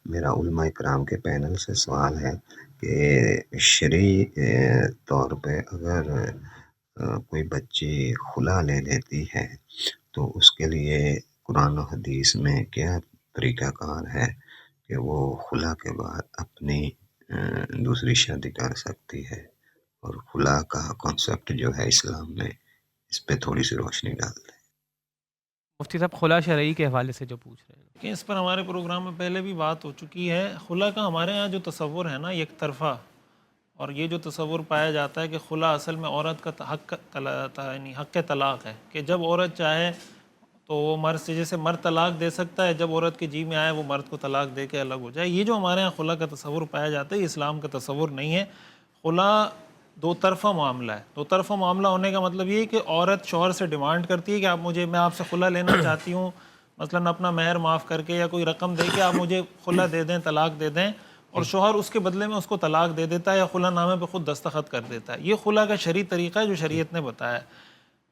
میرا علماء کرام کے پینل سے سوال ہے کہ شرعی طور پہ اگر کوئی بچی خلا لے لیتی ہے تو اس کے لیے قرآن و حدیث میں کیا طریقہ کار ہے کہ وہ خلا کے بعد اپنی دوسری شادی کر سکتی ہے، اور خلا کا کانسیپٹ جو ہے اسلام میں، اس پہ تھوڑی سی روشنی ڈال دیں۔ مفتی صاحب خلا شرعی کے حوالے سے جو پوچھ رہے ہیں کہ اس پر ہمارے پروگرام میں پہلے بھی بات ہو چکی ہے. خلا کا ہمارے ہاں جو تصور ہے نا یک طرفہ، اور یہ جو تصور پایا جاتا ہے کہ خلا اصل میں عورت کا حق طلاق ہے، کہ جب عورت چاہے تو وہ مرد سے، جیسے مرد طلاق دے سکتا ہے، جب عورت کے جی میں آئے وہ مرد کو طلاق دے کے الگ ہو جائے. یہ جو ہمارے ہاں خلا کا تصور پایا جاتا ہے یہ اسلام کا تصور نہیں ہے. خلا دو طرفہ معاملہ ہے. دو طرفہ معاملہ ہونے کا مطلب یہ ہے کہ عورت شوہر سے ڈیمانڈ کرتی ہے کہ میں آپ سے خلا لینا چاہتی ہوں، مثلا اپنا مہر معاف کر کے یا کوئی رقم دے کے آپ مجھے خلا دے دیں، طلاق دے دیں، اور شوہر اس کے بدلے میں اس کو طلاق دے دیتا ہے یا خلا نامے پہ خود دستخط کر دیتا ہے. یہ خلا کا شرعی طریقہ ہے جو شریعت نے بتایا.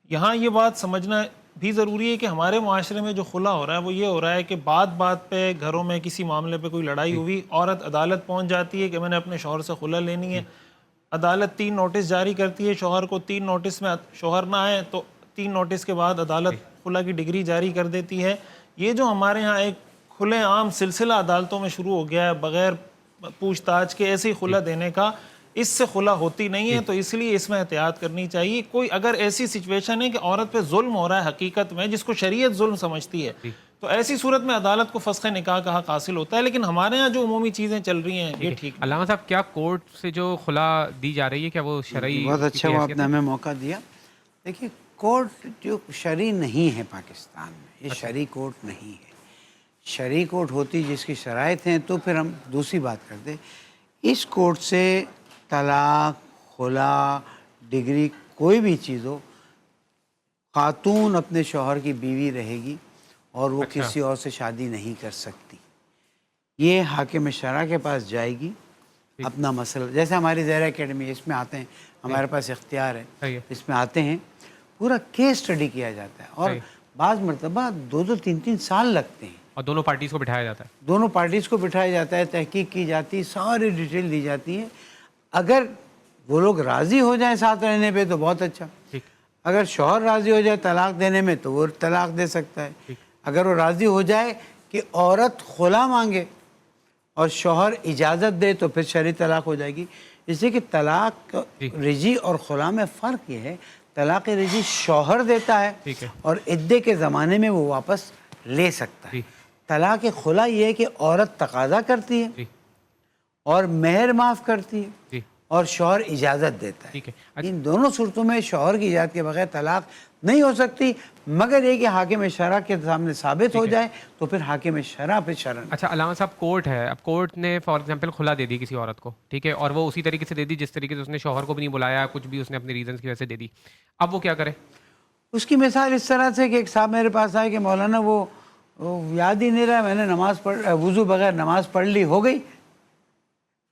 یہاں یہ بات سمجھنا بھی ضروری ہے کہ ہمارے معاشرے میں جو خلا ہو رہا ہے وہ یہ ہو رہا ہے کہ بات پہ گھروں میں کسی معاملے پہ کوئی لڑائی ہوئی، عورت عدالت پہنچ جاتی ہے کہ میں نے اپنے شوہر سے خلا لینی ہے. عدالت 3 نوٹس جاری کرتی ہے شوہر کو، 3 نوٹس میں شوہر نہ آئے تو 3 نوٹس کے بعد عدالت خلا کی ڈگری جاری کر دیتی ہے. یہ جو ہمارے ہاں ایک کھلے عام سلسلہ عدالتوں میں شروع ہو گیا ہے بغیر پوچھ تاچھ کے ایسے ہی خلا دینے کا، اس سے خلا ہوتی نہیں ہے. تو اس لیے اس میں احتیاط کرنی چاہیے. کوئی اگر ایسی سچویشن ہے کہ عورت پہ ظلم ہو رہا ہے حقیقت میں، جس کو شریعت ظلم سمجھتی ہے، تو ایسی صورت میں عدالت کو فسخ نکاح کا حق حاصل ہوتا ہے. لیکن ہمارے ہاں جو عمومی چیزیں چل رہی ہیں یہ ٹھیک نہیں. علامہ صاحب، کیا کورٹ سے جو خلا دی جا رہی ہے کیا وہ شرعی؟ بہت اچھا وہ آپ نے ہمیں موقع دیا. دیکھیے، کورٹ جو شرعی نہیں ہے پاکستان میں، یہ شرعی کورٹ نہیں ہے. شرعی کورٹ ہوتی جس کی شرائط ہیں تو پھر ہم دوسری بات کرتے. اس کورٹ سے طلاق، خلا، ڈگری، کوئی بھی چیز ہو، خاتون اپنے شوہر کی بیوی رہے گی اور وہ کسی اور سے شادی نہیں کر سکتی. یہ حاکم شرع کے پاس جائے گی اپنا مسئلہ، جیسے ہماری زہرا اکیڈمی اس میں آتے ہیں، ہمارے پاس اختیار ہے، اس میں آتے ہیں، پورا کیس سٹڈی کیا جاتا ہے، اور بعض مرتبہ 2-2 3-3 سال لگتے ہیں، اور دونوں پارٹیز کو بٹھایا جاتا ہے. دونوں پارٹیز کو بٹھایا جاتا ہے، تحقیق کی جاتی ہے، ساری ڈیٹیل دی جاتی ہے. اگر وہ لوگ راضی ہو جائیں ساتھ رہنے پہ تو بہت اچھا. اگر شوہر راضی ہو جائے طلاق دینے میں تو وہ طلاق دے سکتا ہے. اگر وہ راضی ہو جائے کہ عورت خلا مانگے اور شوہر اجازت دے تو پھر شرعی طلاق ہو جائے گی. اس لیے کہ طلاق رجی اور خلا میں فرق یہ ہے، طلاق رجی شوہر دیتا ہے اور عدے کے زمانے میں وہ واپس لے سکتا ہے. طلاق خلا یہ ہے کہ عورت تقاضا کرتی ہے اور مہر معاف کرتی ہے اور شوہر اجازت دیتا ہے. ان دونوں صورتوں میں شوہر کی اجازت کے بغیر طلاق نہیں ہو سکتی، مگر یہ کہ حاکم شرع کے سامنے ثابت ہو جائے تو پھر حاکم شرع پہ شرع. اچھا علامہ صاحب، کورٹ ہے، اب کورٹ نے فار ایگزامپل خلا دے دی کسی عورت کو، ٹھیک ہے، اور وہ اسی طریقے سے دے دی جس طریقے سے اس نے شوہر کو بھی نہیں بلایا، کچھ بھی اس نے اپنے ریزنس کی وجہ سے دے دی. اب وہ کیا کرے؟ اس کی مثال اس طرح سے کہ ایک صاحب میرے پاس آئے کہ مولانا وہ یاد ہی نہیں رہا، میں نے وضو بغیر نماز پڑھ لی، ہو گئی.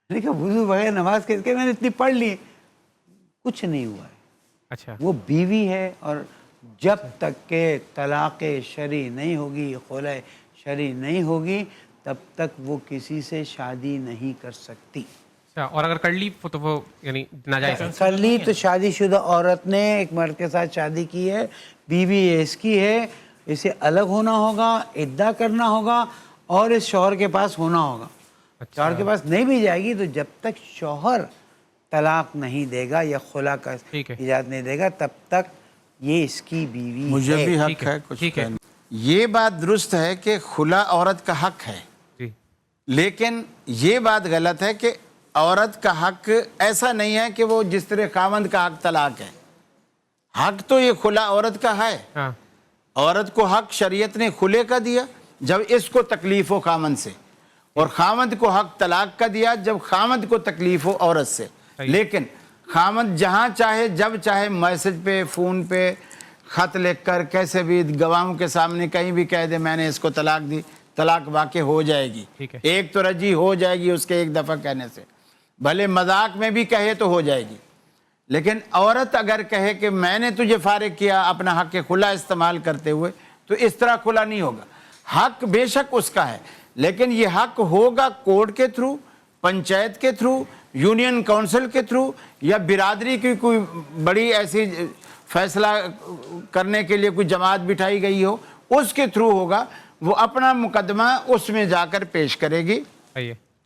میں نے کہا وضو بغیر نماز کس کے، میں نے اتنی پڑھ لی. کچھ نہیں ہوا ہے. اچھا، وہ بیوی ہے، اور جب تک کہ طلاق شرعی نہیں ہوگی، خلع شرعی نہیں ہوگی، تب تک وہ کسی سے شادی نہیں کر سکتی. اور اگر کر لی تو وہ یعنی ناجائز کر لی تو شادی شدہ عورت نے ایک مرد کے ساتھ شادی کی ہے، بیوی اس کی ہے، اسے الگ ہونا ہوگا، عدہ کرنا ہوگا اور اس شوہر کے پاس ہونا ہوگا. شوہر کے پاس نہیں بھی جائے گی تو جب تک شوہر طلاق نہیں دے گا یا خلا کا اجازت نہیں دے گا تب تک یہ اس کی بیوی ہے. مجھے بھی حق ہے کچھ کہنا. یہ بات درست ہے کہ خلا عورت کا حق ہے، لیکن یہ بات غلط ہے کہ عورت کا حق ایسا نہیں ہے کہ وہ جس طرح خاوند کا حق طلاق ہے. حق تو یہ خلا عورت کا ہے. عورت کو حق شریعت نے خلے کا دیا جب اس کو تکلیف ہو خاوند سے، اور خاوند کو حق طلاق کا دیا جب خاوند کو تکلیف ہو عورت سے. لیکن خاوند جہاں چاہے جب چاہے میسج پہ، فون پہ، خط لکھ کر، کیسے بھی گواہوں کے سامنے کہیں بھی کہہ دے میں نے اس کو طلاق دی، طلاق واقع ہو جائے گی. ایک تو رجی ہو جائے گی اس کے ایک دفعہ کہنے سے، بھلے مذاق میں بھی کہے تو ہو جائے گی. لیکن عورت اگر کہے کہ میں نے تجھے فارغ کیا اپنا حق خلا استعمال کرتے ہوئے، تو اس طرح خلا نہیں ہوگا. حق بے شک اس کا ہے، لیکن یہ حق ہوگا کورٹ کے تھرو، پنچایت کے تھرو، یونین کونسل کے تھرو، یا برادری کی کوئی بڑی ایسی فیصلہ کرنے کے لیے کوئی جماعت بٹھائی گئی ہو، اس کے تھرو ہوگا۔ وہ اپنا مقدمہ اس میں جا کر پیش کرے گی،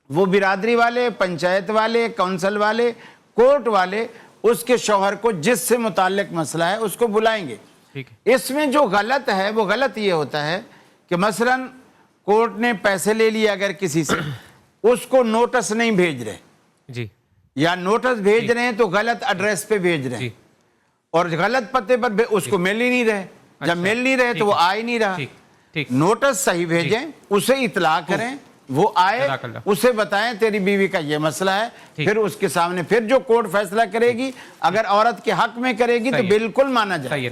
وہ برادری والے، پنچایت والے، کونسل والے، کورٹ والے اس کے شوہر کو جس سے متعلق مسئلہ ہے اس کو بلائیں گے۔ اس میں جو غلط ہے وہ غلط یہ ہوتا ہے کہ مثلا کورٹ نے پیسے لے لیا اگر کسی سے، اس کو نوٹس نہیں بھیج رہے جی، یا نوٹس بھیج رہے ہیں تو غلط ایڈریس پہ بھیج رہے ہیں اور غلط پتے پر اس کو مل ہی نہیں رہے، جب مل نہیں رہے تو وہ آ ہی نہیں رہا۔ نوٹس صحیح بھیجیں، اسے اطلاع کریں، وہ آئے، اسے بتائیں تیری بیوی کا یہ مسئلہ ہے، پھر اس کے سامنے پھر جو کورٹ فیصلہ کرے گی اگر عورت کے حق میں کرے گی تو بالکل مانا جائے۔